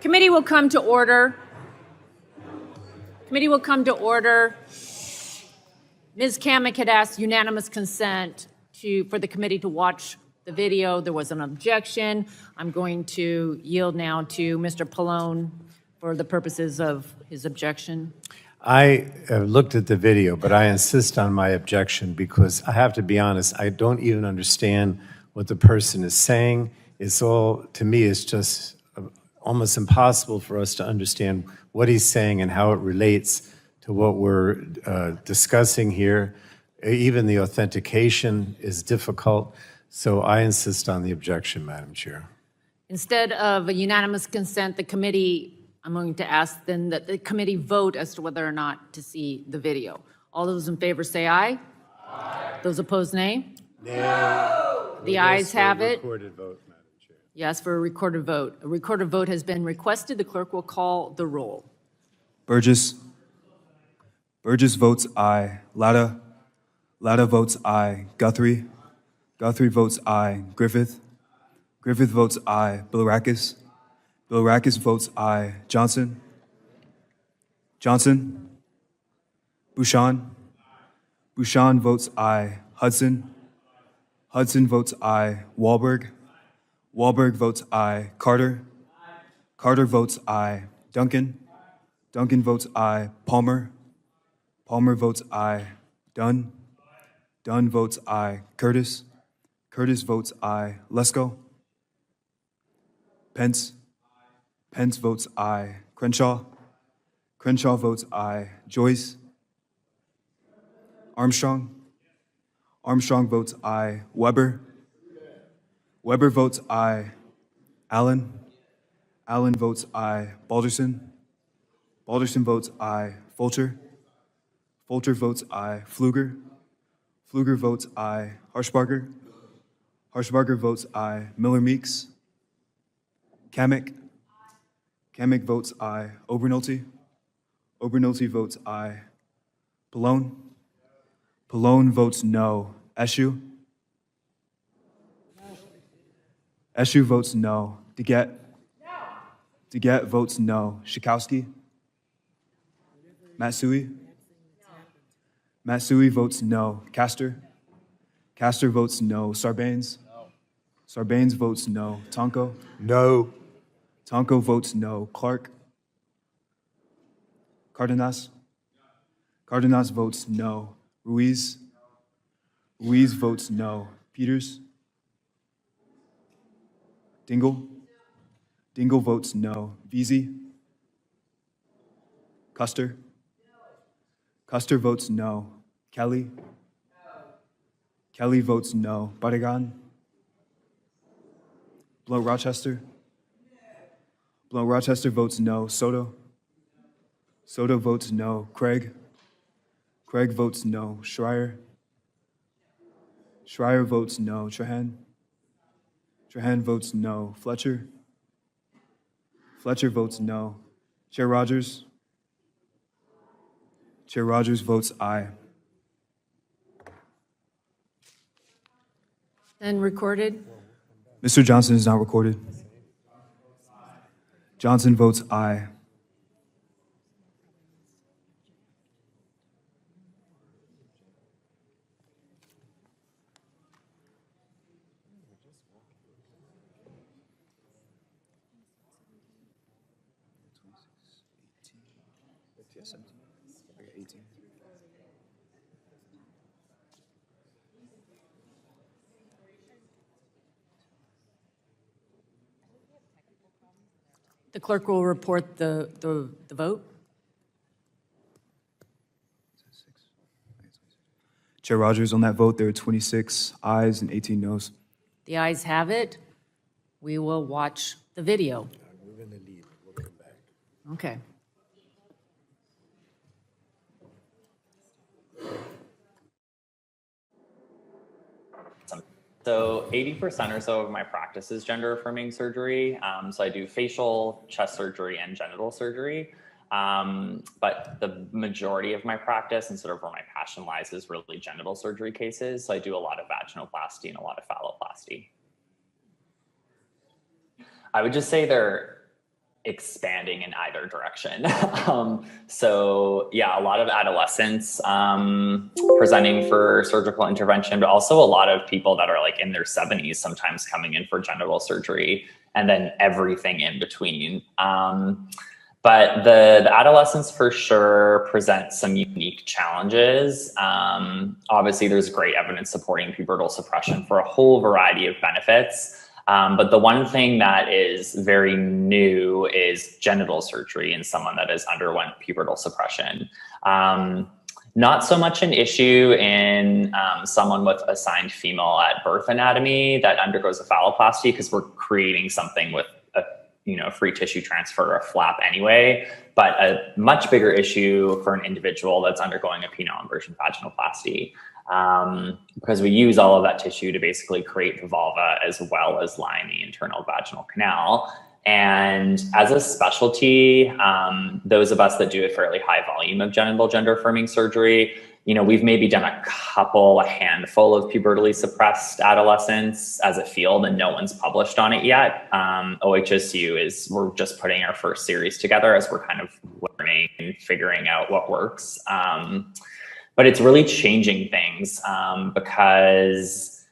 Committee will come to order. Committee will come to order. Ms. Cammack had asked unanimous consent for the committee to watch the video. There was an objection. I'm going to yield now to Mr. Pallone for the purposes of his objection. I looked at the video, but I insist on my objection because I have to be honest, I don't even understand what the person is saying. It's all, to me, it's just almost impossible for us to understand what he's saying and how it relates to what we're discussing here. Even the authentication is difficult, so I insist on the objection, Madam Chair. Instead of a unanimous consent, the committee, I'm going to ask then that the committee vote as to whether or not to see the video. All those in favor say aye. Aye. Those opposed, nay. No. The ayes have it. Recorded vote, Madam Chair. Yes, for a recorded vote. A recorded vote has been requested. The clerk will call the roll. Burgess. Burgess votes aye. Latta. Latta votes aye. Guthrie. Guthrie votes aye. Griffith. Griffith votes aye. Bilirakis. Bilirakis votes aye. Johnson. Johnson. Bouchon. Bouchon votes aye. Hudson. Hudson votes aye. Wahlberg. Wahlberg votes aye. Carter. Carter votes aye. Duncan. Duncan votes aye. Palmer. Palmer votes aye. Dunn. Dunn votes aye. Curtis. Curtis votes aye. Lesko. Pence. Pence votes aye. Crenshaw. Crenshaw votes aye. Joyce. Armstrong. Armstrong votes aye. Weber. Weber votes aye. Allen. Allen votes aye. Balderson. Balderson votes aye. Fulcher. Fulcher votes aye. Pfluger. Pfluger votes aye. Harshbarger. Harshbarger votes aye. Miller-Meeks. Cammack. Cammack votes aye. Obernolte. Obernolte votes aye. Pallone. Pallone votes no. Eshu. Eshu votes no. DeGette. DeGette votes no. Schakowsky. Matsui. Matsui votes no. Castor. Castor votes no. Sarbanes. Sarbanes votes no. Tonko. No. Tonko votes no. Clark. Cardenas. Cardenas votes no. Ruiz. Ruiz votes no. Peters. Dingle. Dingle votes no. Veazey. Custer. Custer votes no. Kelly. Kelly votes no. Barragan. Blount Rochester. Blount Rochester votes no. Soto. Soto votes no. Craig. Craig votes no. Schreier. Schreier votes no. Trahan. Trahan votes no. Fletcher. Fletcher votes no. Chair Rogers. Chair Rogers votes aye. Then recorded. Mr. Johnson is not recorded. Johnson votes aye. The clerk will report the vote. Chair Rogers, on that vote, there are 26 ayes and 18 noes. The ayes have it. We will watch the video. We're going to leave. We'll come back. Okay. So 80% or so of my practice is gender affirming surgery. So I do facial, chest surgery, and genital surgery. But the majority of my practice and sort of where my passion lies is really genital surgery cases. So I do a lot of vaginoplasty and a lot of phalloplasty. I would just say expanding in either direction. So yeah, a lot of adolescents presenting for surgical intervention, but also a lot of people that are like in their 70s sometimes coming in for genital surgery, and then everything in between. But the adolescents for sure present some unique challenges. Obviously, there's great evidence supporting pubertal suppression for a whole variety of benefits. But the one thing that is very new is genital surgery in someone that has underwent pubertal suppression. Not so much an issue in someone with assigned female at birth anatomy that undergoes a phalloplasty, because we're creating something with a free tissue transfer or a flap anyway, but a much bigger issue for an individual that's undergoing a penile inversion vaginoplasty. Because we use all of that tissue to basically create the vulva as well as line the internal vaginal canal. And as a specialty, those of us that do a fairly high volume of genital gender affirming surgery, we've maybe done a handful of pubertally suppressed adolescents as a field, and no one's published on it yet. OHSU we're just putting our first series together as we're kind of learning and figuring out what works. But it's really changing things because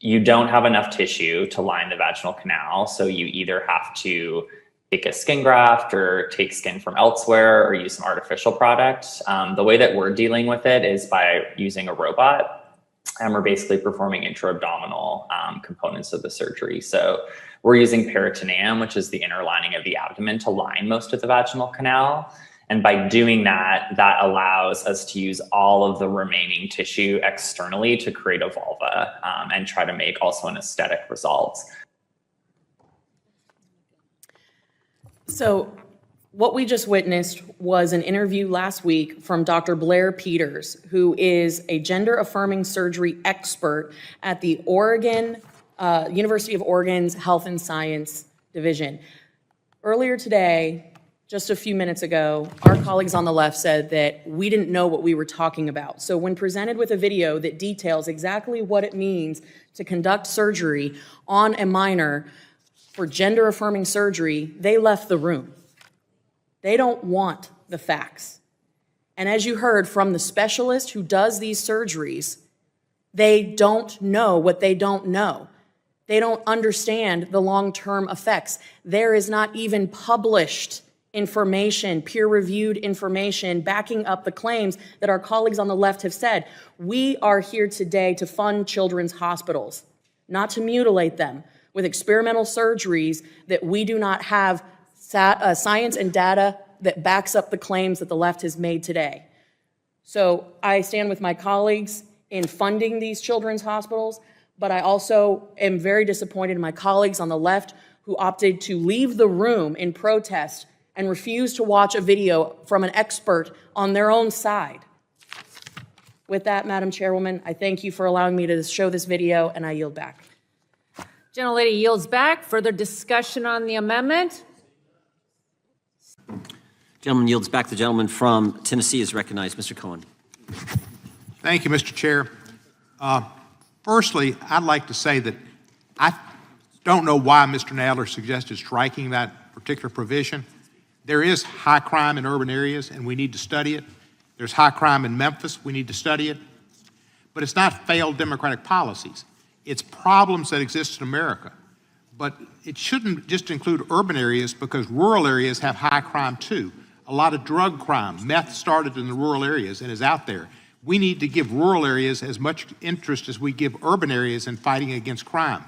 you don't have enough tissue to line the vaginal canal. So you either have to take a skin graft or take skin from elsewhere or use some artificial product. The way that we're dealing with it is by using a robot, and we're basically performing intra-abdominal components of the surgery. So we're using peritoneum, which is the inner lining of the abdomen, to line most of the vaginal canal. And by doing that, that allows us to use all of the remaining tissue externally to create a vulva and try to make also an aesthetic result. So what we just witnessed was an interview last week from Dr. Blair Peters, who is a gender-affirming surgery expert at the University of Oregon's Health and Science Division. Earlier today, just a few minutes ago, our colleagues on the left said that we didn't know what we were talking about. So when presented with a video that details exactly what it means to conduct surgery on a minor for gender-affirming surgery, they left the room. They don't want the facts. And as you heard from the specialist who does these surgeries, they don't know what they don't know. They don't understand the long-term effects. There is not even published information, peer-reviewed information backing up the claims that our colleagues on the left have said. We are here today to fund children's hospitals, not to mutilate them with experimental surgeries that we do not have science and data that backs up the claims that the left has made today. So I stand with my colleagues in funding these children's hospitals, but I also am very disappointed in my colleagues on the left who opted to leave the room in protest and refuse to watch a video from an expert on their own side. With that, Madam Chairwoman, I thank you for allowing me to show this video, and I yield back. Gentlelady yields back. Further discussion on the amendment? Gentleman yields back. The gentleman from Tennessee is recognized. Mr. Cohen. Thank you, Mr. Chair. Firstly, I'd like to say that I don't know why Mr. Nadler suggested striking that particular provision. There is high crime in urban areas, and we need to study it. There's high crime in Memphis. We need to study it. But it's not failed democratic policies. It's problems that exist in America. But it shouldn't just include urban areas, because rural areas have high crime too. A lot of drug crime, meth started in the rural areas and is out there. We need to give rural areas as much interest as we give urban areas in fighting against crime.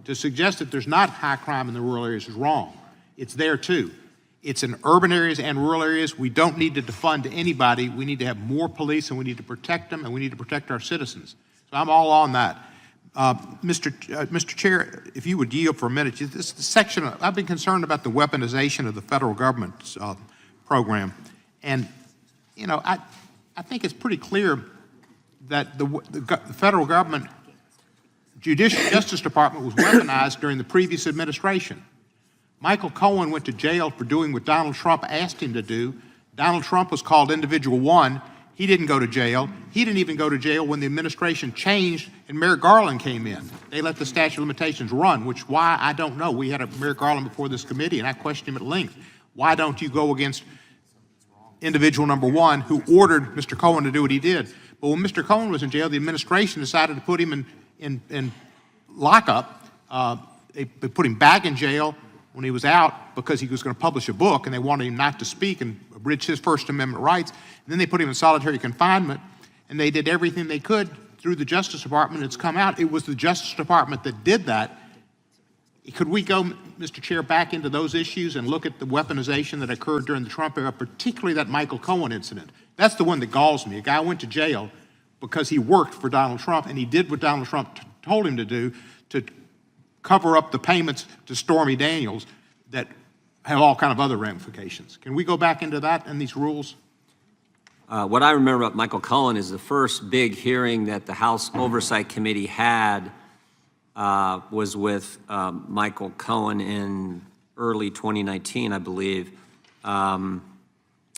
To suggest that there's not high crime in the rural areas is wrong. It's there too. It's in urban areas and rural areas. We don't need to defund anybody. We need to have more police, and we need to protect them, and we need to protect our citizens. So I'm all on that. Mr. Chair, if you would yield for a minute, this section, I've been concerned about the weaponization of the federal government's program. And, I think it's pretty clear that the federal government Justice Department was weaponized during the previous administration. Michael Cohen went to jail for doing what Donald Trump asked him to do. Donald Trump was called Individual 1. He didn't go to jail. He didn't even go to jail when the administration changed and Merrick Garland came in. They let the statute of limitations run, why I don't know. We had a Merrick Garland before this committee, and I questioned him at length. Why don't you go against individual number one who ordered Mr. Cohen to do what he did? But when Mr. Cohen was in jail, the administration decided to put him in lockup. They put him back in jail when he was out because he was going to publish a book, and they wanted him not to speak and abridge his First Amendment rights. And then they put him in solitary confinement, and they did everything they could through the Justice Department. It's come out. It was the Justice Department that did that. Could we go, Mr. Chair, back into those issues and look at the weaponization that occurred during the Trump era, particularly that Michael Cohen incident? That's the one that galls me. A guy went to jail because he worked for Donald Trump, and he did what Donald Trump told him to do, to cover up the payments to Stormy Daniels that have all kind of other ramifications. Can we go back into that and these rules? What I remember about Michael Cohen is the first big hearing that the House Oversight Committee had was with Michael Cohen in early 2019, I believe. And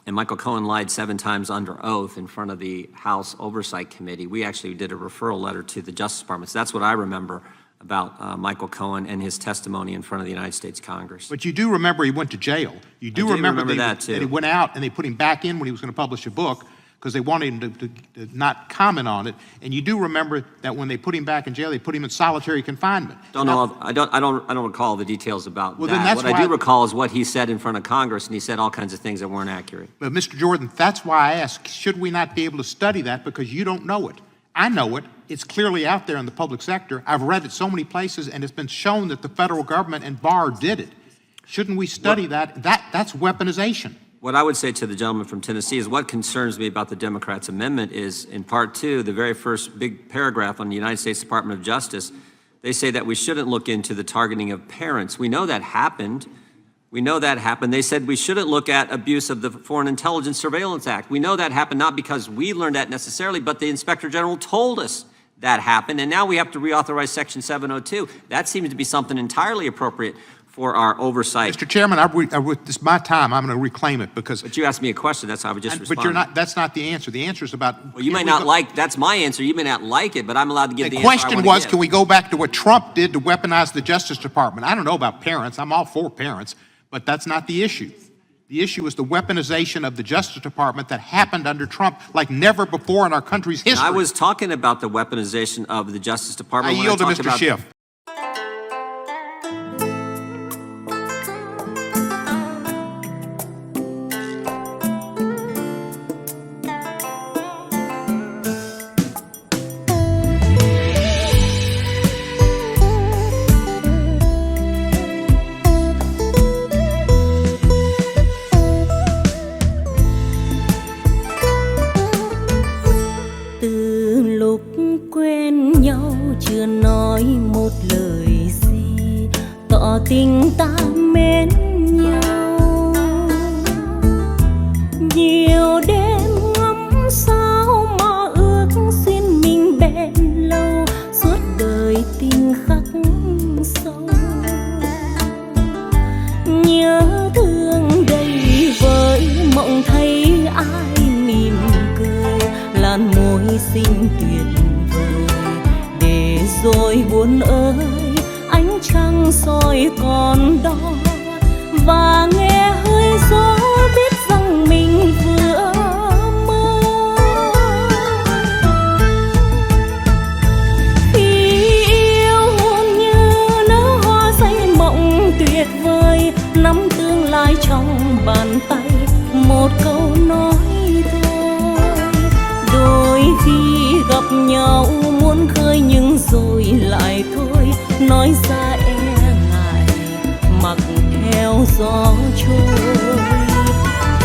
Michael Cohen lied 7 times under oath in front of the House Oversight Committee. We actually did a referral letter to the Justice Department. So that's what I remember about Michael Cohen and his testimony in front of the United States Congress. But you do remember he went to jail. You do remember that, too. That he went out and they put him back in when he was going to publish a book because they wanted him to not comment on it. And you do remember that when they put him back in jail, they put him in solitary confinement. I don't recall the details about Well, that. then that's what I why do recall is what he said in front of Congress, and he said all kinds of things that weren't accurate. But Mr. Jordan, that's why I ask, should we not be able to study that because you don't know it? I know it. It's clearly out there in the public sector. I've read it so many places, and it's been shown that the federal government and Barr did it. Shouldn't we study that? That's weaponization. What I would say to the gentleman from Tennessee is what concerns me about the Democrats' amendment is in part 2, the very first big paragraph on the United States Department of Justice. They say that we shouldn't look into the targeting of parents. We know that happened. We know that happened. They said we shouldn't look at abuse of the Foreign Intelligence Surveillance Act. We know that happened not because we learned that necessarily, but the Inspector General told us that happened, and now we have to reauthorize Section 702. That seems to be something entirely appropriate for our oversight. Mr. Chairman, this is my time. I'm going to reclaim it because. But you asked me a question. That's how I would just respond. But you're not. That's not the answer. The answer is about. Well, you may not like. That's my answer. You may not like it, but I'm allowed to give the answer I question want to was, give. can we go back to what Trump did to weaponize the Justice Department? I don't know about parents. I'm all for parents, but that's not the issue. The issue is the weaponization of the Justice Department that happened under Trump like never before in our country's history. I was talking about the weaponization of the Justice I Department. yield to talked Mr. about Schiff. Từ lúc quen nhau chưa nói một lời gì, tỏ tình ta mến nhau. Nhiều đêm ngắm sao mơ ước xin mình bền lâu, suốt đời tình khắc sâu. Nhớ thương đầy vơi mộng thấy ai mỉm cười, làn môi xinh tuyệt vời. Để rồi buồn ơi, ánh trăng soi còn đó, và nghe hơi gió biết rằng mình vừa mơ. Khi yêu hôn như nở hoa say mộng tuyệt vời, nắm tương lai trong bàn tay, một câu nói thôi. Đôi khi gặp nhau muốn khơi nhưng rồi lại thôi, nói ra e ngại mặc theo gió trôi.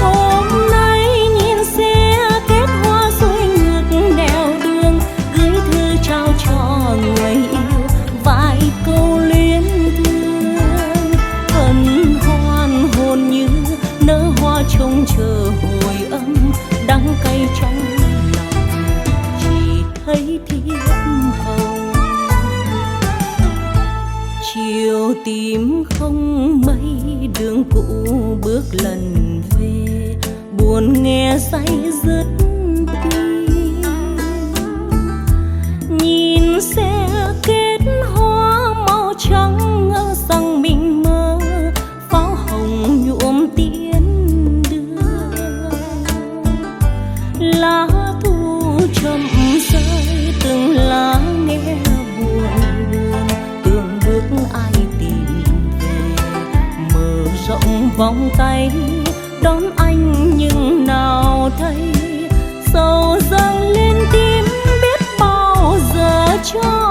Hôm nay nhìn xe kết hoa rồi ngược nẻo đường, gửi thư trao cho người yêu vài câu luyến thương. Hân hoan hồn như nở hoa trông chờ hồi âm, đắng cay trong lòng chỉ thấy thiếp hồng. Chiều tím không mây, đường cũ bước lần về, buồn nghe say dứt tim. Nhìn xe kết hoa màu trắng ngỡ rằng mình mơ, pháo hồng nhuộm tia rộng vòng tay đón anh nhưng nào thấy sầu dâng lên tim biết bao giờ cho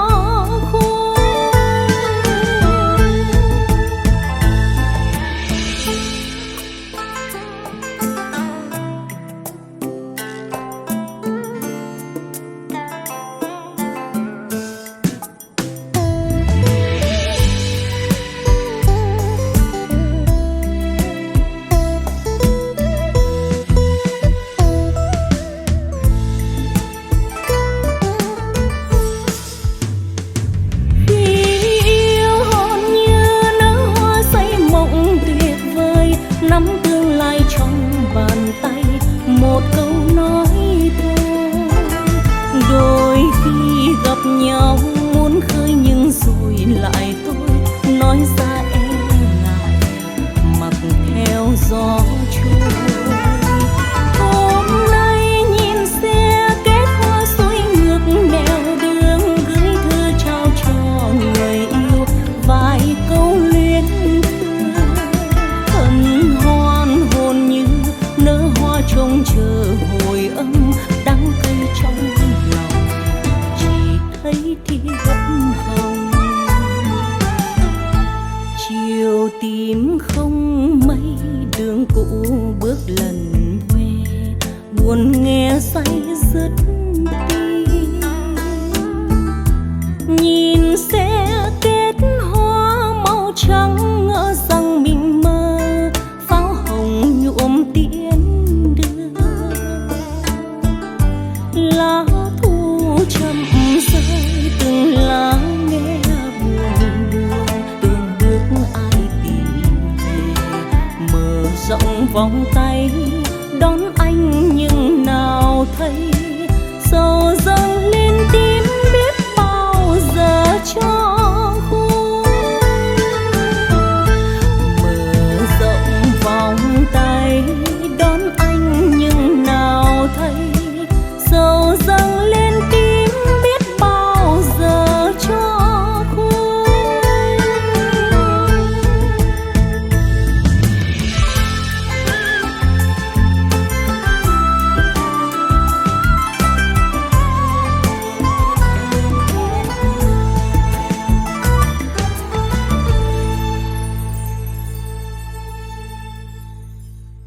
nắm tương lai trong bàn tay một câu nói thôi đôi khi gặp nhau muốn khơi nhưng rồi lại tôi nói ra e ngại mặc theo gió trôi hôm nay nhìn xe kết hoa xuôi ngược nẻo đường gửi thư trao cho người yêu vài câu luyến trông chờ hồi âm đắng cay trong lòng chỉ thấy thiệp hồng chiều tím không mây đường cũ bước lần huê buồn nghe say dứt tim nhìn xe kết hoa màu trắng ngỡ rằng mình mơ pháo hồng nhuộm tiễn lá thu chậm rơi từng lá nghe buồn buồn từng bước ai tìm về mở rộng vòng tay đón anh nhưng nào thấy sầu dâng